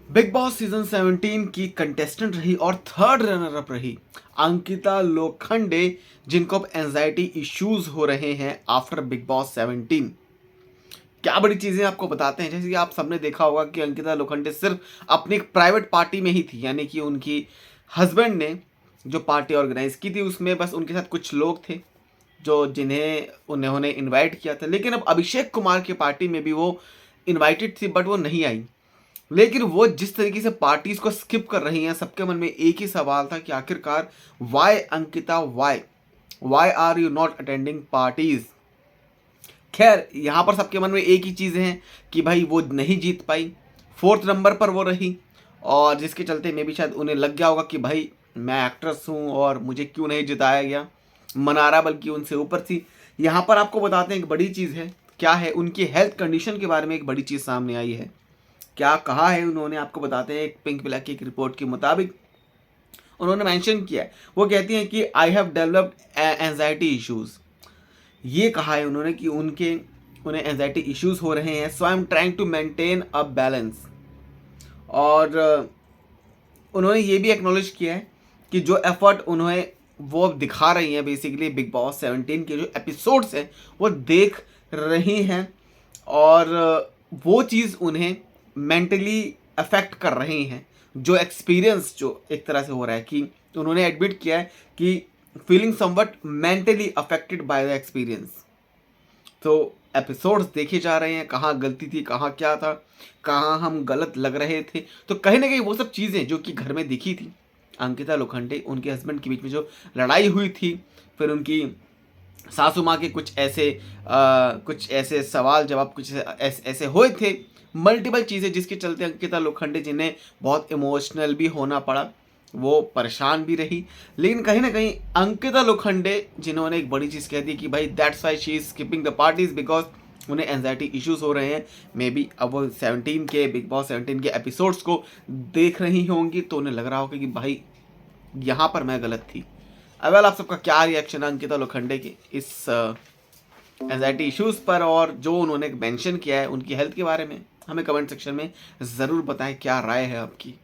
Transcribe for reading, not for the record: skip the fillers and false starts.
Big boss season 17 की contestant रही और थर्ड रनर अप रही अंकिता लोखंडे, जिनको अब एंजाइटी इश्यूज हो रहे हैं आफ्टर बिग बॉस 17। क्या बड़ी चीजें आपको बताते हैं। जैसे कि आप सबने देखा होगा कि अंकिता लोखंडे सिर्फ अपनी एक प्राइवेट पार्टी में ही थी, यानी कि उनकी हस्बैंड ने जो पार्टी ऑर्गेनाइज की थी उसमें बस उनके साथ कुछ लोग थे जो जिन्हें उन्होंने इनवाइट किया था। लेकिन अब अभिषेक कुमार की पार्टी में भी वो इनवाइटेड थी बट वो नहीं आई। लेकिन वो जिस तरीके से पार्टीज को स्किप कर रही हैं, सबके मन में एक ही सवाल था कि आखिरकार why Ankita, why are you not attending parties. खैर यहाँ पर सबके मन में एक ही चीज़ है कि भाई वो नहीं जीत पाई, फोर्थ नंबर पर वो रही, और जिसके चलते मे भी शायद उन्हें लग गया होगा कि भाई मैं एक्ट्रेस हूँ और मुझे क्यों नहीं जिताया गया। मनारा बल्कि उनसे ऊपर थी। यहाँ पर आपको बताते हैं एक बड़ी चीज़ है, क्या है, उनकी हेल्थ कंडीशन के बारे में एक बड़ी चीज़ सामने आई है। क्या कहा है उन्होंने आपको बताते हैं। एक पिंक ब्लैक की एक रिपोर्ट के मुताबिक उन्होंने मेंशन किया है, वो कहती हैं कि I have developed anxiety issues. ये कहा है उन्होंने कि उन्हें एंजाइटी इश्यूज हो रहे हैं, so I am trying to maintain a balance. और उन्होंने ये भी एक्नॉलेज किया है कि जो एफर्ट उन्हें वो दिखा रही हैं बेसिकली बिग बॉस 17 के जो एपिसोड्स हैं वो देख रही हैं, और वो चीज़ उन्हें मेंटली अफेक्ट कर रही हैं। जो एक्सपीरियंस जो एक तरह से हो रहा है कि उन्होंने एडमिट किया है कि feeling somewhat mentally affected by the experience. तो एपिसोड्स देखे जा रहे हैं, कहाँ गलती थी, कहाँ क्या था, कहाँ हम गलत लग रहे थे। तो कहीं ना कहीं वो सब चीज़ें जो कि घर में दिखी थी, अंकिता लोखंडे उनके हस्बैंड के बीच में जो लड़ाई हुई थी, फिर उनकी सासू माँ के कुछ ऐसे सवाल जवाब कुछ ऐसे हुए थे, मल्टीपल चीज़ें जिसके चलते अंकिता लोखंडे जिन्हें बहुत इमोशनल भी होना पड़ा, वो परेशान भी रही। लेकिन कहीं ना कहीं अंकिता लोखंडे जिन्होंने एक बड़ी चीज़ कह दी कि भाई that's why she is skipping the parties because उन्हें एंजाइटी इश्यूज हो रहे हैं। मे बी अब वो 17 के बिग बॉस 17 के एपिसोड्स को देख रही होंगी तो उन्हें लग रहा होगा कि भाई यहाँ पर मैं गलत थी। अब आप सबका क्या रिएक्शन है अंकिता लोखंडे के इस एंजाइटी इश्यूज पर, और जो उन्होंने मेंशन किया है उनकी हेल्थ के बारे में, हमें कमेंट सेक्शन में ज़रूर बताएं क्या राय है आपकी।